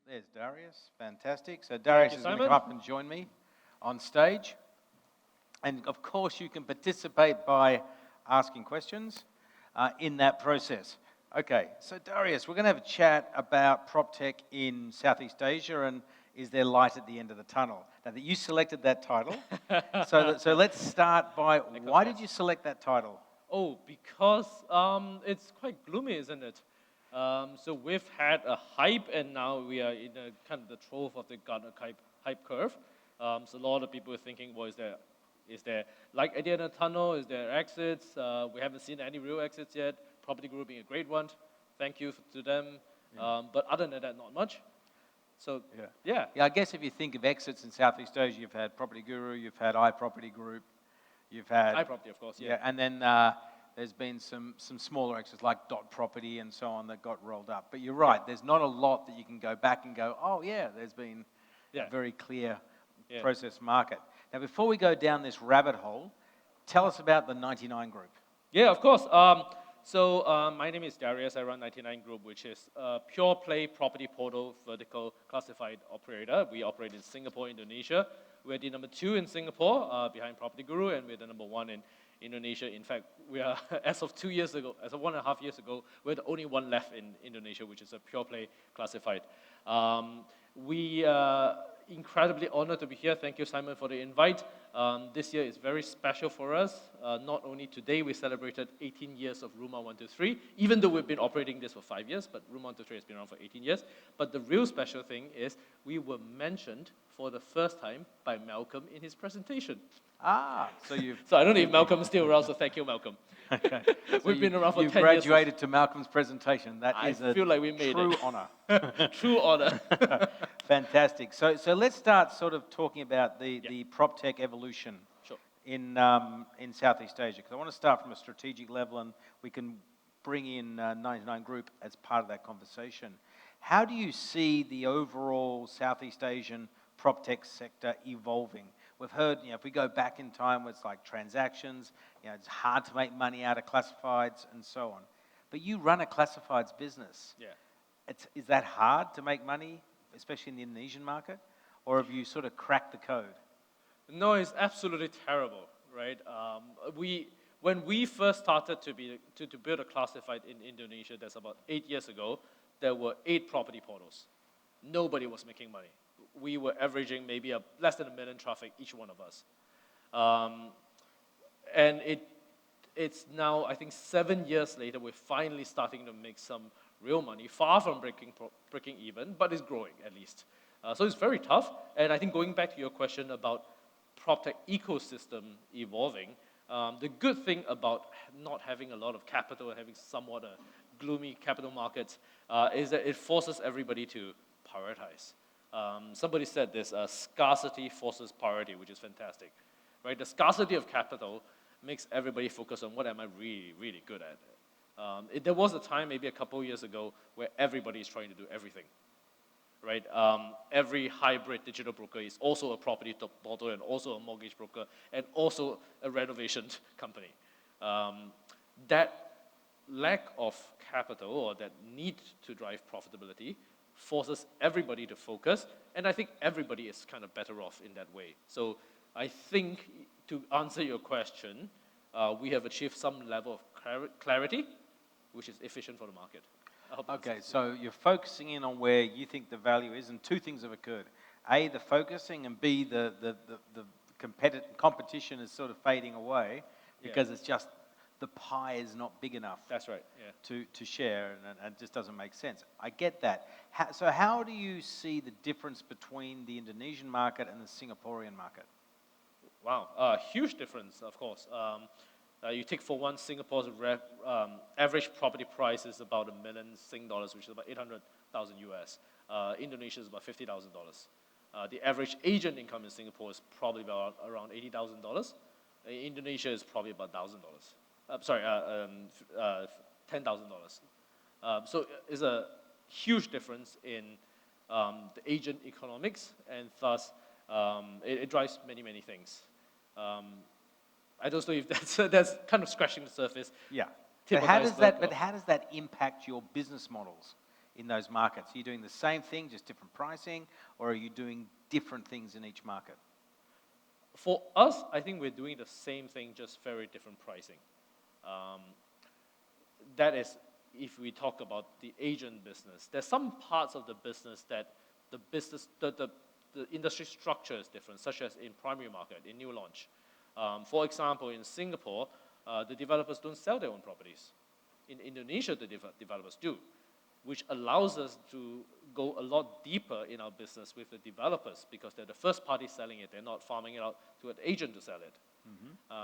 There's Darius, fantastic. So Darius is going to come up and join me on stage. And of course you can participate by asking questions in that process. Okay, so Darius, we're going to have a chat about PropTech in Southeast Asia and is there light at the end of the tunnel? Now that you selected that title, so let's start by why did you select that title? Oh, because it's quite gloomy, isn't it? So we've had a hype, and now we are in a kind of the trough of the Gartner hype curve. So a lot of people are thinking, well, is there light at the end of the tunnel? Is there exits? We haven't seen any real exits yet. PropertyGuru being a great one. Thank you to them. Yeah. But other than that, not much. So yeah. I guess if you think of exits in Southeast Asia, you've had PropertyGuru, you've had iProperty, you've had iProperty, of course. Yeah. And then there's been some smaller exits like Dot Property and so on that got rolled up. But you're right, there's not a lot that you can go back and go, oh yeah, there's been a very clear process market. Now before we go down this rabbit hole, tell us about the 99 Group. Yeah, of course. So my name is Darius. I run 99 Group, which is a pure play property portal vertical classified operator. We operate in Singapore, Indonesia. We're the number 2 in Singapore behind PropertyGuru, and we're the number 1 in Indonesia. In fact, we are, as of 2 years ago, as of 1.5 years ago, we're the only one left in Indonesia, which is a pure play classified. We are incredibly honored to be here. Thank you, Simon, for the invite. This year is very special for us. Not only today, we celebrated 18 years of Room 123, even though we've been operating this for 5 years, but Room 123 has been around for 18 years. But the real special thing is we were mentioned for the first time by Malcolm in his presentation. So you've... So I don't know if Malcolm is still around, so thank you, Malcolm. Okay. We've been around for 10 years. You graduated to Malcolm's presentation. That is a feel like we made true honor. True honor. Fantastic. So let's start sort of talking about the PropTech evolution in Southeast Asia, because I want to start from a strategic level and we can bring in 99 Group as part of that conversation. How do you see the overall Southeast Asian PropTech sector evolving? We've heard, if we go back in time, it's like transactions, it's hard to make money out of classifieds and so on. But you run a classifieds business. Yeah. Is that hard to make money, especially in the Indonesian market? Or have you sort of cracked the code? No, it's absolutely terrible, right? When we first started to build a classified in Indonesia, that's about 8 years ago, there were 8 property portals. Nobody was making money. We were averaging maybe less than 1 million traffic, each one of us. And it's now, I think 7 years later, we're finally starting to make some real money, far from breaking even, but it's growing at least. So it's very tough. And I think going back to your question about PropTech ecosystem evolving, the good thing about not having a lot of capital and having somewhat a gloomy capital markets is that it forces everybody to prioritize. Somebody said this, scarcity forces priority, which is fantastic, right? The scarcity of capital makes everybody focus on what am I really, really good at. There was a time, maybe a couple years ago, where everybody is trying to do everything, right? Every hybrid digital broker is also a property portal and also a mortgage broker and also a renovation company. That lack of capital or that need to drive profitability forces everybody to focus, and I think everybody is kind of better off in that way. So I think, to answer your question, we have achieved some level of clarity, which is efficient for the market. Okay, so you're focusing in on where you think the value is, and 2 things have occurred. A, the focusing, and B, the competition is sort of fading away because it's just the pie is not big enough. That's right, to share, and it just doesn't make sense. I get that. So how do you see the difference between the Indonesian market and the Singaporean market? Wow, huge difference, of course. You take for one, Singapore's average property price is about $1 million Sing dollars, which is about 800,000 US. Indonesia is about $50,000. The average agent income in Singapore is probably about around $80,000. Indonesia is probably about $1,000. $10,000. So it's a huge difference in the agent economics, and thus it drives many, many things. I don't know if that's kind of scratching the surface. Yeah. But how does that impact your business models? in those markets? Are you doing the same thing, just different pricing, or are you doing different things in each market? For us, I think we're doing the same thing, just very different pricing. That is, if we talk about the agent business, there's some parts of the business that the industry structure is different, such as in primary market, in new launch. For example, in Singapore, the developers don't sell their own properties. In Indonesia, the developers do, which allows us to go a lot deeper in our business with the developers because they're the first party selling it. They're not farming it out to an agent to sell it.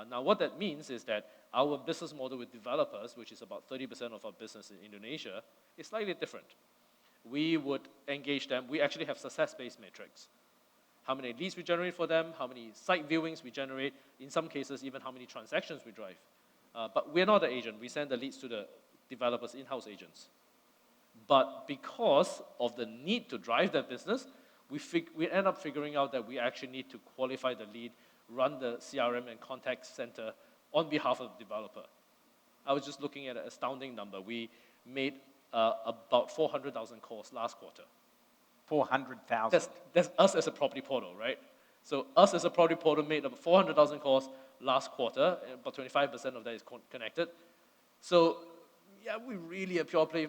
Now, what that means is that our business model with developers, which is about 30% of our business in Indonesia, is slightly different. We would engage them. We actually have success-based metrics. How many leads we generate for them, how many site viewings we generate, in some cases, even how many transactions we drive. But we're not the agent. We send the leads to the developers' in-house agents. But because of the need to drive that business, we end up figuring out that we actually need to qualify the lead, run the CRM and contact center on behalf of the developer. I was just looking at an astounding number. We made about 400,000 calls last quarter. 400,000? That's us as a property portal, right? So us as a property portal made about 400,000 calls last quarter, and about 25% of that is connected. So yeah, we really a pure play.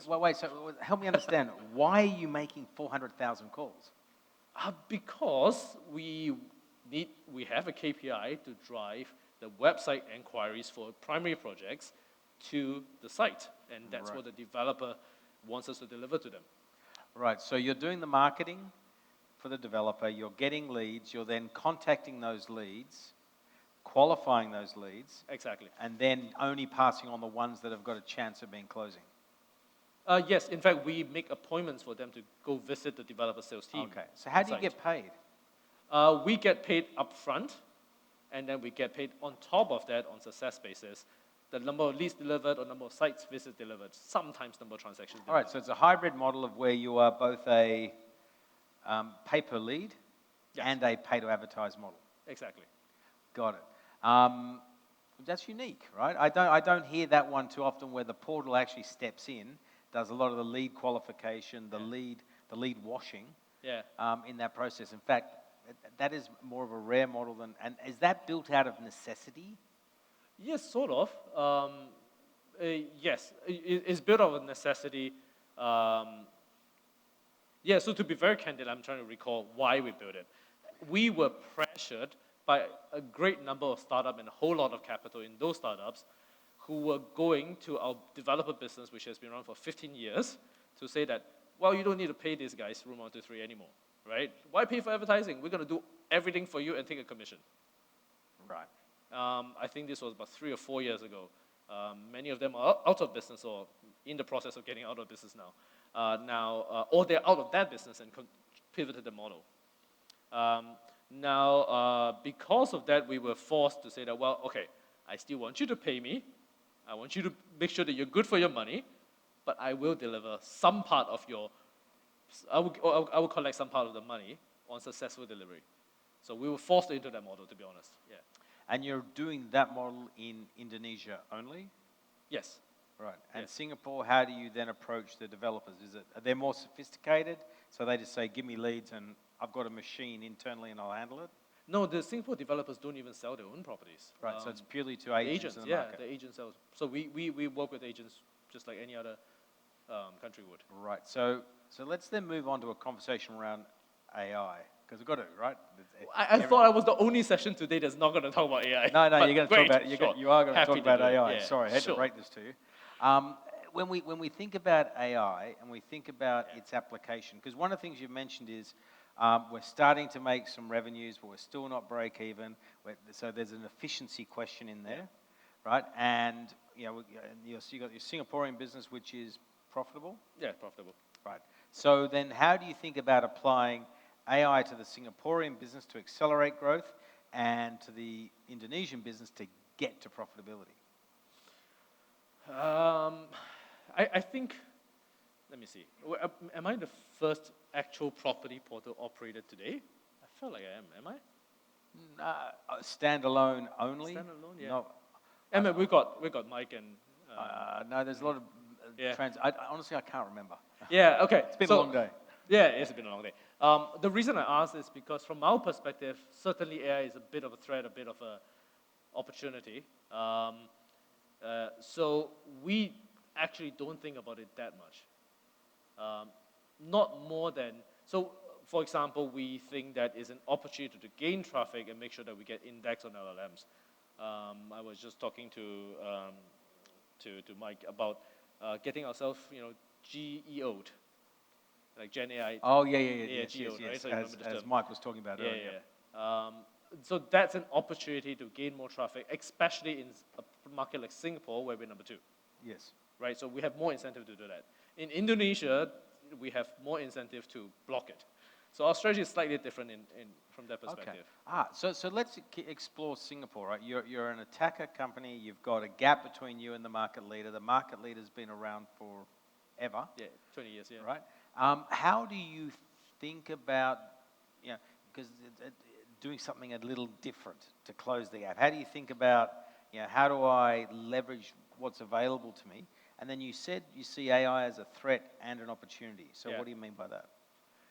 Well, wait, so help me understand. Why are you making 400,000 calls? Because we have a KPI to drive the website inquiries for primary projects to the site, and that's what the developer wants us to deliver to them. Right, so you're doing the marketing for the developer, you're getting leads, you're then contacting those leads, qualifying those leads. Exactly. And then only passing on the ones that have got a chance of being closing. Yes, in fact, we make appointments for them to go visit the developer sales team. Okay, so how do you get paid? We get paid upfront, and then we get paid on top of that on success basis. The number of leads delivered or number of sites visits delivered, sometimes number of transactions delivered. All right, so it's a hybrid model of where you are both a pay-per-lead and a pay-to-advertise model. Exactly. Got it. That's unique, right? I don't hear that one too often where the portal actually steps in, does a lot of the lead qualification, the lead washing in that process. In fact, that is more of a rare model than, and is that built out of necessity? Yes, sort of. Yes, it's built out of necessity. So to be very candid, I'm trying to recall why we built it. We were pressured by a great number of startups and a whole lot of capital in those startups who were going to our developer business, which has been around for 15 years, to say that, well, you don't need to pay these guys room 1, 2, 3 anymore, right? Why pay for advertising? We're going to do everything for you and take a commission. Right. I think this was about 3 or 4 years ago. Many of them are out of business or in the process of getting out of business now. Or they're out of that business and pivoted the model. Because of that, we were forced to say that, well, okay, I still want you to pay me. I want you to make sure that you're good for your money, but I will deliver some part of I will collect some part of the money on successful delivery. So we were forced into that model, to be honest. Yeah. And you're doing that model in Indonesia only? Yes. Right. And Singapore, how do you then approach the developers? Are they more sophisticated? So they just say, give me leads and I've got a machine internally and I'll handle it? No, the Singapore developers don't even sell their own properties. Right, so it's purely to agents in the market. The agents sell. So we work with agents just like any other country would. Right, so let's then move on to a conversation around AI, because we've got to, right? I thought I was the only session today that's not going to talk about AI. No, you're going to talk about, you are going to talk about AI. Yeah, Sorry, I had to break this to you. When we think about AI and we think about its application, because one of the things you've mentioned is we're starting to make some revenues, but we're still not break even. So there's an efficiency question in there, right? And you got your Singaporean business, which is profitable. Yeah, profitable. Right. So then, how do you think about applying AI to the Singaporean business to accelerate growth, and to the Indonesian business to get to profitability? I think. Let me see. Am I the first actual property portal operator today? I feel like I am I? Standalone only? Standalone, yeah. No. I mean, we got Mike and... no, there's a lot of Yeah. Honestly, I can't remember. Yeah, okay. It's been a long day. Yeah, it's been a long day. The reason I ask is because from our perspective, certainly AI is a bit of a threat, a bit of a opportunity. So we actually don't think about it that much. Not more than, so for example, we think that is an opportunity to gain traffic and make sure that we get index on LLMs. I was just talking to Mike about getting ourselves, GEO'd, like Gen AI. Oh, yeah, yes, yes. right? So As Mike was talking about earlier. Yeah. So that's an opportunity to gain more traffic, especially in a market like Singapore, where we're number 2. Yes. Right, so we have more incentive to do that. In Indonesia, we have more incentive to block it. So our strategy is slightly different from that perspective. Okay. So let's explore Singapore, right? You're an attacker company. You've got a gap between you and the market leader. The market leader's been around forever. Yeah, 20 years, yeah. Right? How do you think about, because doing something a little different to close the gap? How do you think about, how do I leverage what's available to me? And then you said you see AI as a threat and an opportunity. So what do you mean by that?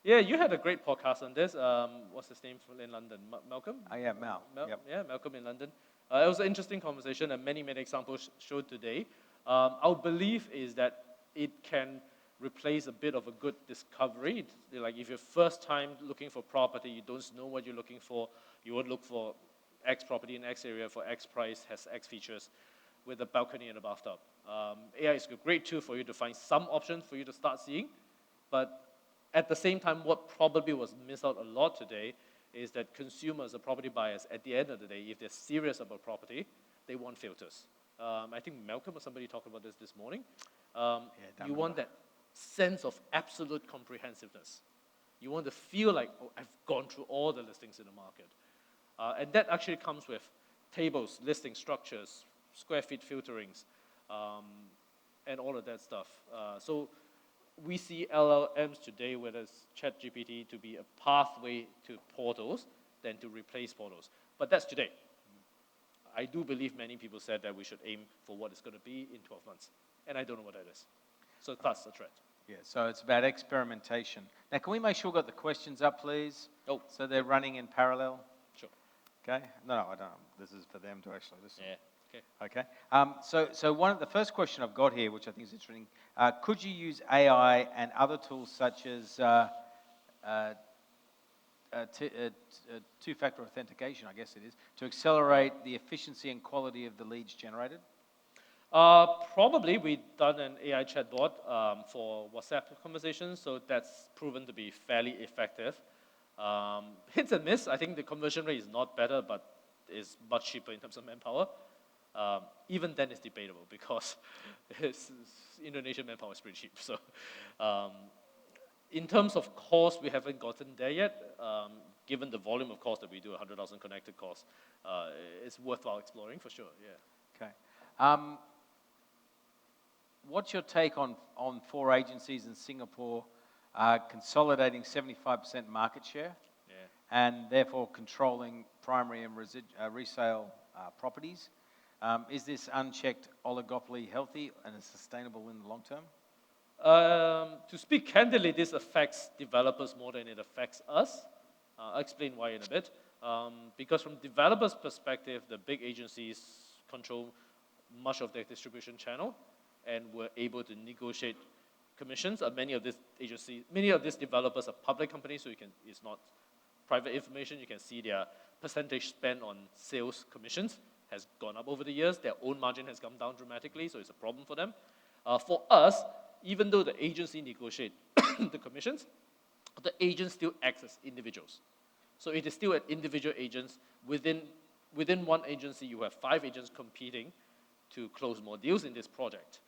Yeah, you had a great podcast on this. What's his name in London? Malcolm? Oh, yeah, Mal. Yep. Yeah, Malcolm in London. It was an interesting conversation, and many examples showed today. Our belief is that it can replace a bit of a good discovery. Like if you're first time looking for property, you don't know what you're looking for, you would look for X property in X area for X price, has X features, with a balcony and a bathtub. AI is a great tool for you to find some options for you to start seeing, but at the same time, what probably was missed out a lot today is that consumers, or property buyers, at the end of the day, if they're serious about property, they want filters. I think Malcolm or somebody talked about this morning. You want that sense of absolute comprehensiveness. You want to feel like, oh, I've gone through all the listings in the market. And that actually comes with tables, listing structures, square feet filterings, and all of that stuff. So we see LLMs today, whether it's ChatGPT, to be a pathway to portals than to replace portals. But that's today. I do believe many people said that we should aim for what it's going to be in 12 months. And I don't know what that is. So that's the threat. Yeah, so it's about experimentation. Now, can we make sure we've got the questions up, please? Oh. So they're running in parallel? Sure. Okay. No, I don't. This is for them to actually listen. Yeah. Okay. So one of the first question I've got here, which I think is interesting, could you use AI and other tools such as two-factor authentication, I guess it is, to accelerate the efficiency and quality of the leads generated? Probably. We've done an AI chatbot for WhatsApp conversations, so that's proven to be fairly effective. Hits and miss. I think the conversion rate is not better, but is much cheaper in terms of manpower. Even then, it's debatable because Indonesian manpower is pretty cheap. So, in terms of cost, we haven't gotten there yet. Given the volume of calls that we do, 100,000 connected calls, it's worthwhile exploring for sure. Yeah. Okay. What's your take on 4 agencies in Singapore consolidating 75% market share, and therefore controlling primary and resale properties? Is this unchecked oligopoly healthy and sustainable in the long term? To speak candidly, this affects developers more than it affects us. I'll explain why in a bit. Because from developers' perspective, the big agencies control much of their distribution channel and were able to negotiate commissions. Many of these developers are public companies, so it's not private information. You can see their percentage spent on sales commissions has gone up over the years. Their own margin has come down dramatically, so it's a problem for them. For us, even though the agency negotiate the commissions, the agents still act as individuals. So it is still an individual agents. Within one agency, you have 5 agents competing to close more deals in this project.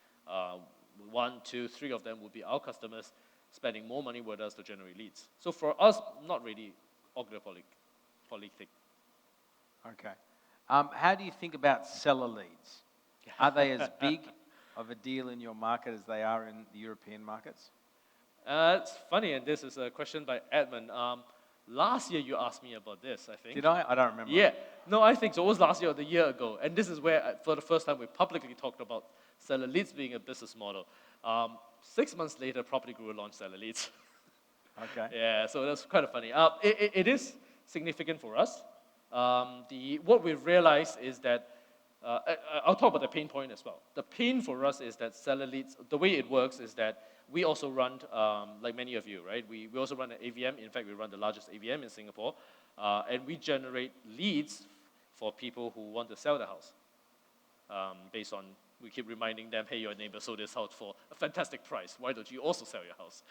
1, 2, 3 of them would be our customers spending more money with us to generate leads. So for us, not really oligopolistic. Okay. How do you think about seller leads? Are they as big of a deal in your market as they are in the European markets? It's funny, and this is a question by Edmund. Last year you asked me about this, I think. Did I? I don't remember. Yeah. No, I think so. It was last year or the year ago. And this is where, for the first time, we publicly talked about seller leads being a business model. Mm-hmm. 6 months later, PropertyGuru launched Seller Leads. Okay. Yeah, so that's kind of funny. It is significant for us. What we've realized is that, I'll talk about the pain point as well. The pain for us is that Seller Leads, the way it works is that we also run, like many of you, right? We also run an AVM. In fact, we run the largest AVM in Singapore. And we generate leads for people who want to sell the house. Based on, we keep reminding them, hey, your neighbor sold this house for a fantastic price. Why don't you also sell your house?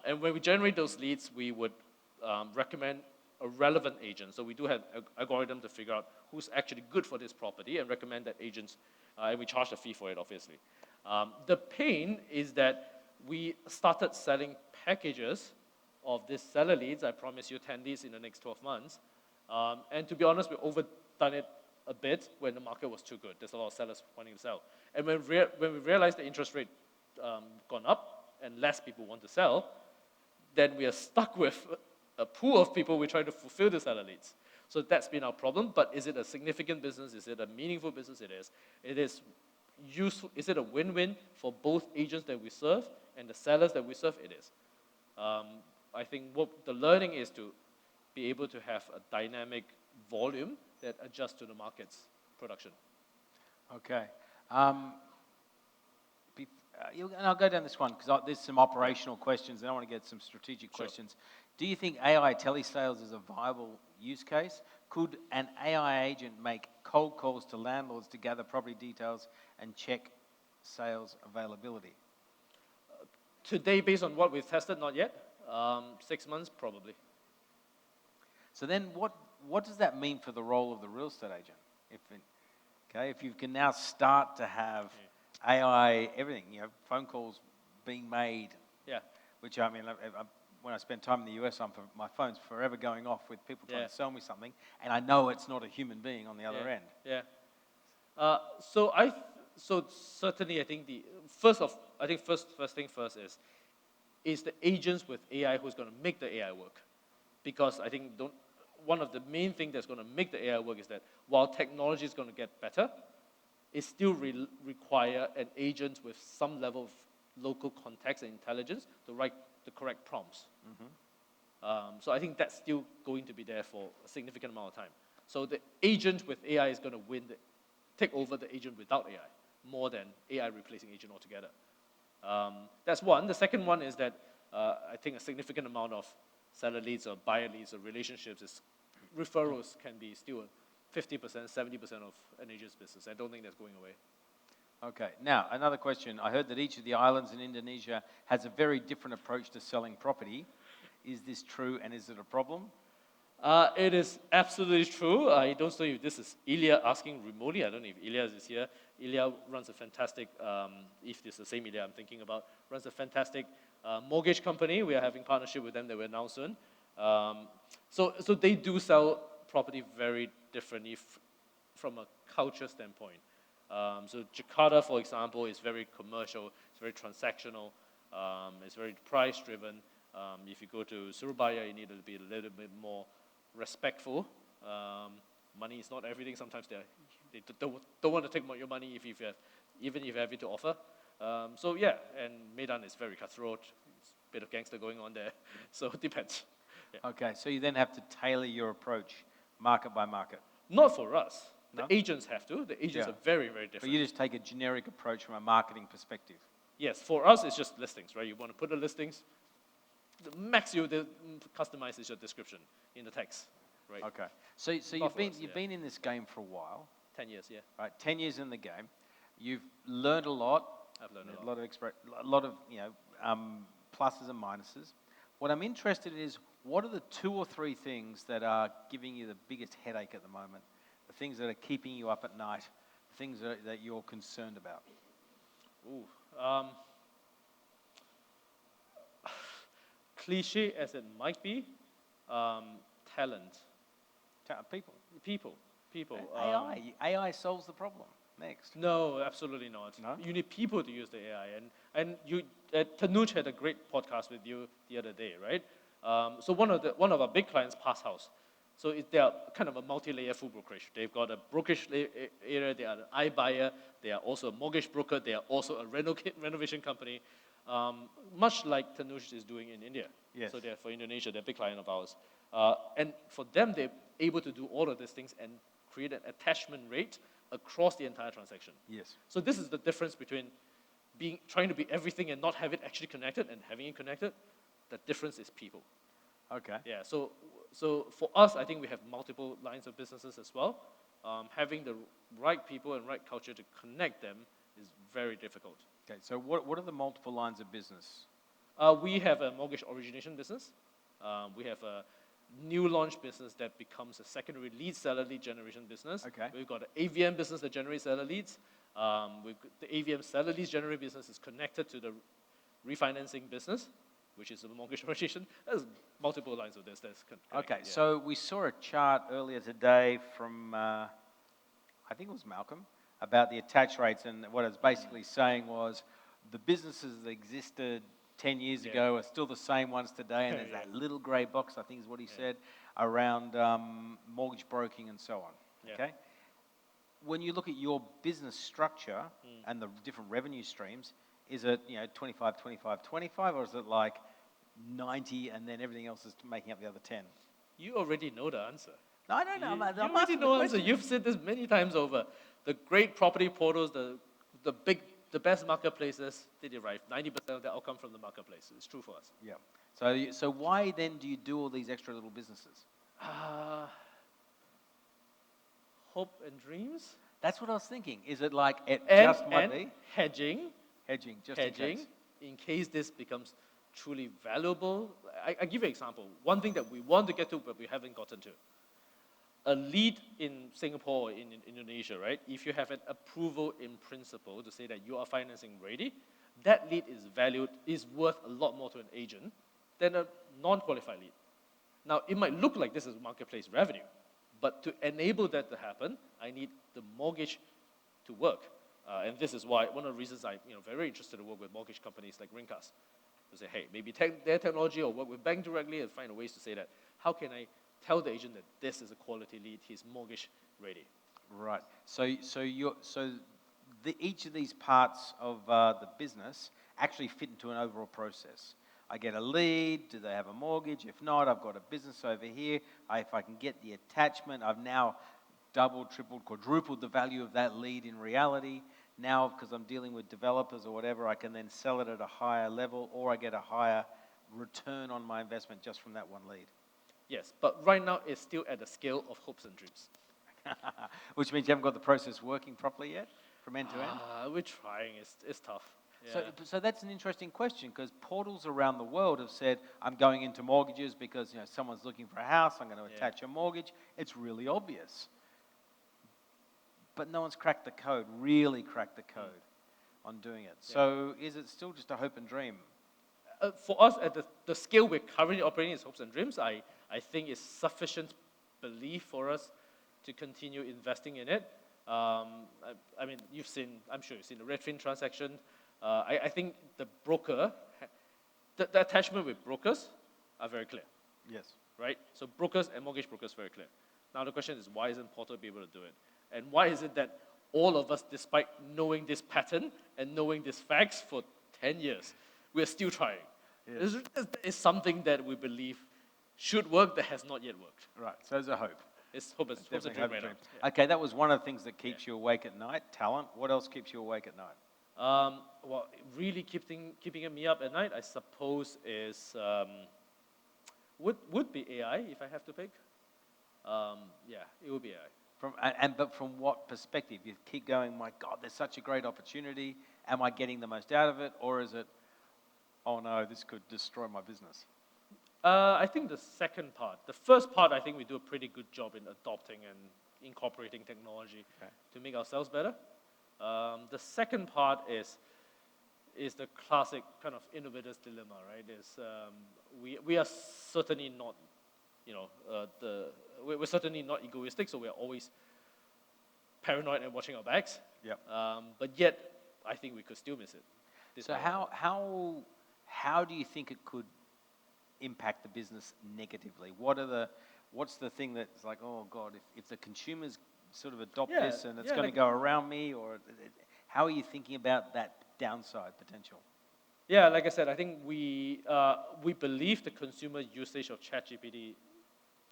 And when we generate those leads, we would recommend a relevant agent. So we do have an algorithm to figure out who's actually good for this property and recommend that agents, and we charge a fee for it, obviously. The pain is that we started selling packages of these seller leads. I promise you 10 leads in the next 12 months. And to be honest, we overdone it a bit when the market was too good. There's a lot of sellers wanting to sell. And when we realized the interest rate gone up and less people want to sell, then we are stuck with a pool of people we try to fulfill the seller leads. So that's been our problem. But is it a significant business? Is it a meaningful business? It is. It is useful. Is it a win-win for both agents that we serve and the sellers that we serve? It is. I think what the learning is to be able to have a dynamic volume that adjusts to the market's production. Okay. And I'll go down this one because there's some operational questions and I want to get some strategic questions. Do you think AI telesales is a viable use case? Could an AI agent make cold calls to landlords to gather property details and check sales availability? Today, based on what we've tested, not yet. 6 months, probably. So then what does that mean for the role of the real estate agent? If you can now start to have AI, everything, phone calls being made. Yeah. Which, I mean, when I spend time in the US, my phone's forever going off with people trying to sell me something, and I know it's not a human being on the other end. Yeah. So certainly, I think first thing first is the agents with AI who's going to make the AI work, because I think one of the main things that's going to make the AI work is that while technology is going to get better, it still require an agent with some level of local context and intelligence to write the correct prompts. Mm-hmm. So I think that's still going to be there for a significant amount of time. So the agent with AI is going to take over the agent without AI, more than AI replacing agent altogether. That's one. The second one is that I think a significant amount of seller leads or buyer leads or relationships is referrals can be still 50%, 70% of an agent's business. I don't think that's going away. Okay. Now, another question. I heard that each of the islands in Indonesia has a very different approach to selling property. Is this true, and is it a problem? It is absolutely true. I don't know if this is Ilya asking remotely. I don't know if Ilya is here. Ilya runs a fantastic, if it's the same Ilya I'm thinking about, runs a fantastic mortgage company. We are having partnership with them that we'll announce soon. So they do sell property very differently from a culture standpoint. So Jakarta, for example, is very commercial, it's very transactional, it's very price-driven. If you go to Surabaya, you need to be a little bit more respectful. Money is not everything. Sometimes they don't want to take your money even if you have it to offer. So yeah, and Medan is very cutthroat. It's a bit of gangster going on there. So it depends. Yeah. Okay, so you then have to tailor your approach market by market. Not for us. No? The agents have to. The agents are very, very different. But you just take a generic approach from a marketing perspective. Yes, for us, it's just listings, right? You want to put the listings. The max you customize is your description in the text, right? Okay. So you've been in this game for a while. 10 years, yeah. Right, 10 years in the game. You've learned a lot. I've learned a lot of pluses and minuses. What I'm interested in is, what are the 2 or 3 things that are giving you the biggest headache at the moment? The things that are keeping you up at night, the things that you're concerned about? Cliche as it might be, talent. People. AI solves the problem. Next. No, absolutely not. No? You need people to use the AI. And Tanuj had a great podcast with you the other day, right? So one of our big clients, Pashouse, So they are kind of a multi-layer full brokerage. They've got a brokerage area, they are an iBuyer, they are also a mortgage broker, they are also a renovation company, much like Tanush is doing in India. Yes. So they're for Indonesia, they're a big client of ours. And for them, they're able to do all of these things and create an attachment rate across the entire transaction. Yes. So this is the difference between trying to be everything and not have it actually connected and having it connected. The difference is people. Okay. Yeah, so for us, I think we have multiple lines of businesses as well. Having the right people and right culture to connect them is very difficult. Okay, so what are the multiple lines of business? We have a mortgage origination business. We have a new launch business that becomes a secondary lead seller lead generation business. Okay. We've got an AVM business that generates seller leads. The AVM seller leads generate business is connected to the refinancing business, which is a mortgage origination. There's multiple lines of this. Okay, so we saw a chart earlier today from, I think it was Malcolm, about the attach rates, and what it's basically saying was the businesses that existed 10 years ago are still the same ones today, and there's that little grey box, I think is what he said, around mortgage broking and so on, okay? When you look at your business structure and the different revenue streams, is it 25, 25, 25, or is it like 90 and then everything else is making up the other 10? You already know the answer. No, I don't know. You already know the answer. You've said this many times over. The great property portals, the best marketplaces, they derive 90% of the outcome from the marketplace. It's true for us. Yeah. So why then do you do all these extra little businesses? Hope and dreams. That's what I was thinking. Is it like just might be? Hedging. Hedging, just hedging, in case this becomes truly valuable. I give you an example. One thing that we want to get to, but we haven't gotten to. A lead in Singapore or in Indonesia, right? If you have an approval in principle to say that you are financing ready, that lead is worth a lot more to an agent than a non-qualified lead. Now, it might look like this is marketplace revenue, but to enable that to happen, I need the mortgage to work. And this is why one of the reasons I'm very interested to work with mortgage companies like Ringcast. To say, hey, maybe their technology or work with bank directly and find ways to say that. How can I tell the agent that this is a quality lead, he's mortgage ready? Right. So each of these parts of the business actually fit into an overall process. I get a lead, do they have a mortgage? If not, I've got a business over here. If I can get the attachment, I've now doubled, tripled, quadrupled the value of that lead in reality. Now, because I'm dealing with developers or whatever, I can then sell it at a higher level, or I get a higher return on my investment just from that one lead. Yes, but right now it's still at the scale of hopes and dreams. Which means you haven't got the process working properly yet, from end to end? We're trying, it's tough. Yeah. So that's an interesting question, because portals around the world have said, I'm going into mortgages because someone's looking for a house, I'm going to attach a mortgage. It's really obvious. But no one's cracked the code, really cracked the code on doing it. So is it still just a hope and dream? For us, at the scale we're currently operating is hopes and dreams. I think it's sufficient belief for us to continue investing in it. I mean, I'm sure you've seen the Redfin transaction. I think the broker, the attachment with brokers are very clear. Yes. Right? So brokers and mortgage brokers very clear. Now the question is, why isn't Portal be able to do it? And why is it that all of us, despite knowing this pattern and knowing these facts for 10 years, we're still trying? Yes. It's something that we believe should work that has not yet worked. Right, so there's a hope. It's hope and dream right now. Okay, that was one of the things that keeps you awake at night, talent. What else keeps you awake at night? Well, really keeping me up at night, I suppose, is would be AI if I have to pick. Yeah, it would be AI. But from what perspective? You keep going, my God, there's such a great opportunity. Am I getting the most out of it? Or is it, oh no, this could destroy my business? I think the second part. The first part, I think we do a pretty good job in adopting and incorporating technology to make ourselves better. The second part is the classic kind of innovator's dilemma, right? We are certainly not, we're certainly not egoistic, so we're always paranoid and watching our backs. Yep. But yet, I think we could still miss it. So how do you think it could impact the business negatively? What's the thing that's like, oh God, if the consumers sort of adopt this and it's going to go around me, or how are you thinking about that downside potential? Yeah, like I said, I think we believe the consumer usage of ChatGPT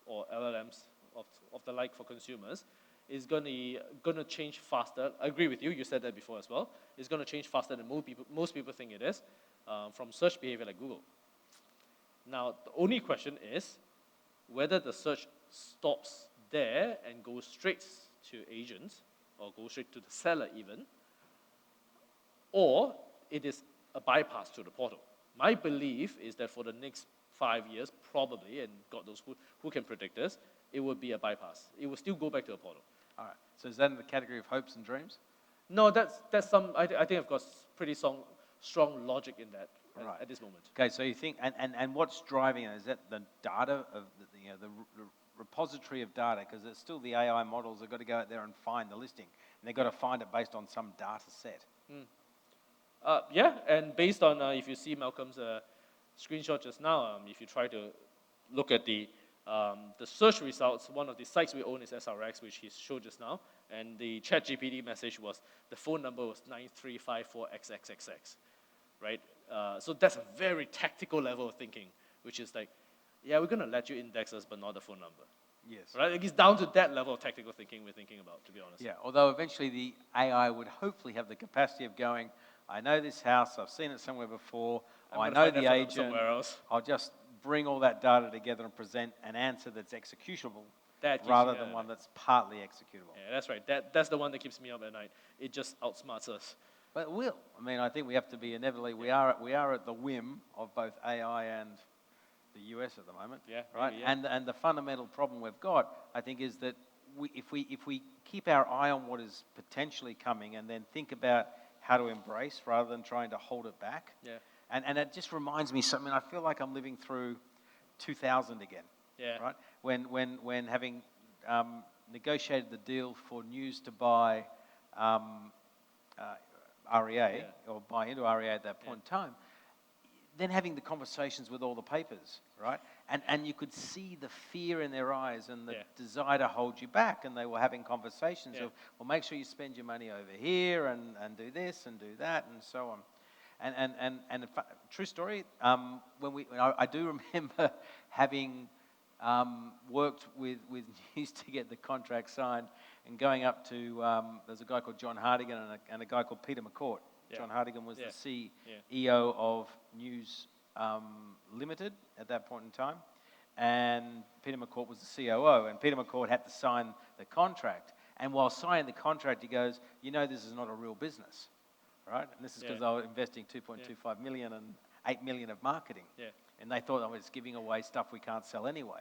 or LLMs of the like for consumers is gonna change faster. I agree with you. You said that before as well. It's gonna change faster than most people think it is, from search behavior like Google. Now, the only question is whether the search stops there and goes straight to agents or goes straight to the seller even, or it is a bypass to the portal. My belief is that for the next 5 years, probably, and God knows who can predict this, it will be a bypass. It will still go back to the portal. All right. So is that in the category of hopes and dreams? No, that's some. I think I've got pretty strong logic in that at this moment. Okay, so you think, and what's driving it? Is that the data of the repository of data? Because it's still the AI models have got to go out there and find the listing, and they've got to find it based on some data set. Yeah, and based on if you see Malcolm's screenshot just now, if you try to look at the search results, one of the sites we own is SRX, which he showed just now, and the ChatGPT message was the phone number was 9354XXXX, right? So that's a very tactical level of thinking, which is like, yeah, we're gonna let you index us, but not the phone number. Yes. Right? Like it's down to that level of tactical thinking we're thinking about, to be honest. Yeah. Although eventually the AI would hopefully have the capacity of going, I know this house, I've seen it somewhere before, I know the agent, somewhere else. I'll just bring all that data together and present an answer that's executable rather than one that's partly executable. Yeah, that's right. That's the one that keeps me up at night. It just outsmarts us. But it will. I mean, I think we have to be inevitably, we are at the whim of both AI and the US at the moment. Yeah. Right? Maybe, yeah. And the fundamental problem we've got, I think, is that if we keep our eye on what is potentially coming and then think about how to embrace rather than trying to hold it back. Yeah. And it just reminds me something. I feel like I'm living through 2000 again. Yeah. Right. When having negotiated the deal for News to buy REA or buy into REA at that point in time, then having the conversations with all the papers, right? And you could see the fear in their eyes and the desire to hold you back. And they were having conversations of, well, make sure you spend your money over here and do this and do that and so on. And true story, I do remember having worked with News to get the contract signed and going up to, there's a guy called John Hartigan and a guy called Peter McCourt. Yeah. John Hartigan was the CEO of News Limited at that point in time, and Peter McCourt was the COO, and Peter McCourt had to sign the contract. And while signing the contract, he goes, this is not a real business, right? And this is because they were investing 2.25 million and 8 million of marketing. Yeah. And they thought, it's giving away stuff we can't sell anyway.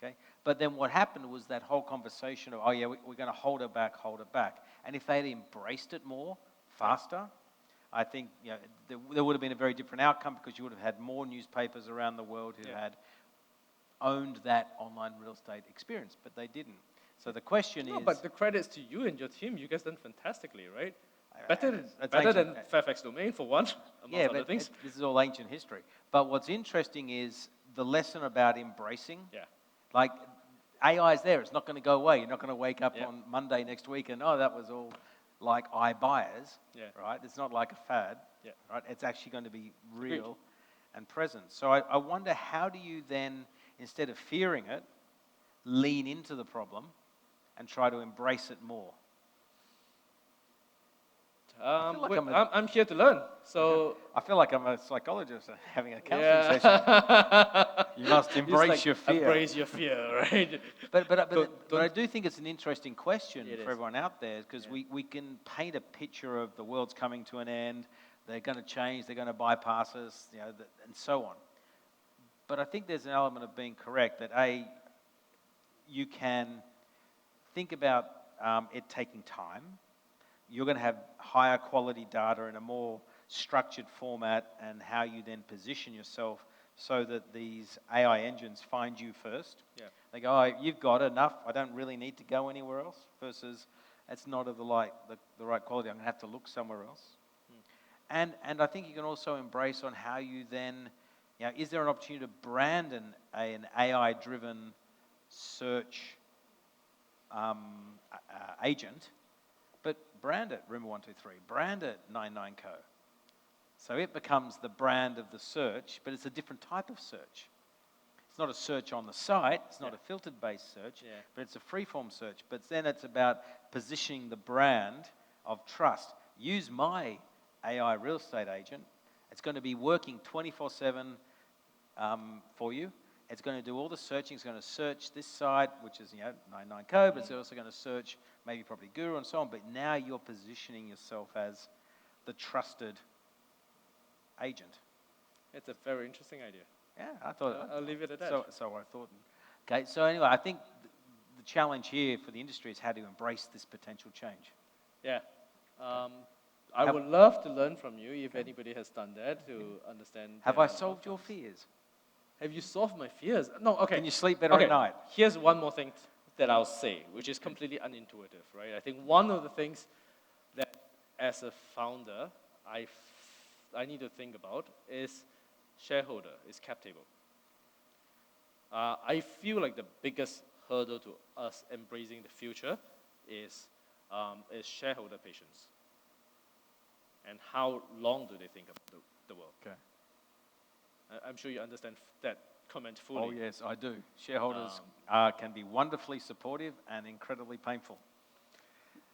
Okay? But then what happened was that whole conversation of, we're going to hold it back. And if they'd embraced it more, faster, I think there would have been a very different outcome, because you would have had more newspapers around the world who had owned that online real estate experience, but they didn't. So the question is... but the credits to you and your team, you guys done fantastically, right? Better than Fairfax Domain, for one, amongst other things. This is all ancient history. But what's interesting is the lesson about embracing. Yeah. Like, AI is there. It's not going to go away. You're not going to wake up on Monday next week and, that was all like iBuyers, right? It's not like a fad, right? It's actually going to be real and present. So I wonder, how do you then, instead of fearing it, lean into the problem and try to embrace it more? I'm here to learn. So I feel like I'm a psychologist having a counseling session. You must embrace your fear. Embrace your fear, right? But I do think it's an interesting question for everyone out there, because we can paint a picture of the world's coming to an end. They're going to change. They're going to bypass us, and so on. But I think there's an element of being correct that you can think about it taking time. You're going to have higher quality data in a more structured format, and how you then position yourself so that these AI engines find you first. Yeah. They go, you've got enough, I don't really need to go anywhere else, versus it's not of the right quality, I'm going to have to look somewhere else. And I think you can also embrace on how you then, is there an opportunity to brand an AI-driven search agent, but brand it Room123, brand it 99Co. So it becomes the brand of the search, but it's a different type of search. It's not a search on the site, it's not a filtered-based search, but it's a free-form search. But then it's about positioning the brand of trust. Use my AI real estate agent. It's going to be working 24/7 for you. It's going to do all the searching. It's going to search this site, which is 99Co, but it's also going to search maybe PropertyGuru and so on. But now you're positioning yourself as the trusted agent. It's a very interesting idea. Yeah, I thought. I'll leave it at that. So I thought. Okay, so anyway, I think the challenge here for the industry is how to embrace this potential change. Yeah. I would love to learn from you if anybody has done that to understand. Have I solved your fears? Have you solved my fears? No, okay. Can you sleep better at night? Here's one more thing that I'll say, which is completely unintuitive, right? I think one of the things that as a founder, I need to think about is shareholder, is cap table. I feel like the biggest hurdle to us embracing the future is shareholder patience. And how long do they think about the world? Okay. I'm sure you understand that comment fully. Oh yes, I do. Shareholders can be wonderfully supportive and incredibly painful.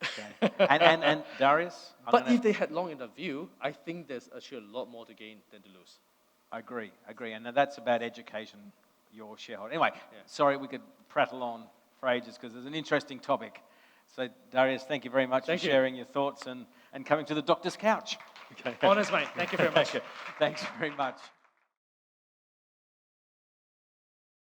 Okay. and Darius? If they had long enough view, I think there's actually a lot more to gain than to lose. I agree. And that's about education, your shareholder. Anyway, sorry, we could prattle on for ages because it's an interesting topic. So Darius, thank you very much for sharing your thoughts and coming to the doctor's couch. Okay. Honest, mate. Thank you very much. Thanks very much.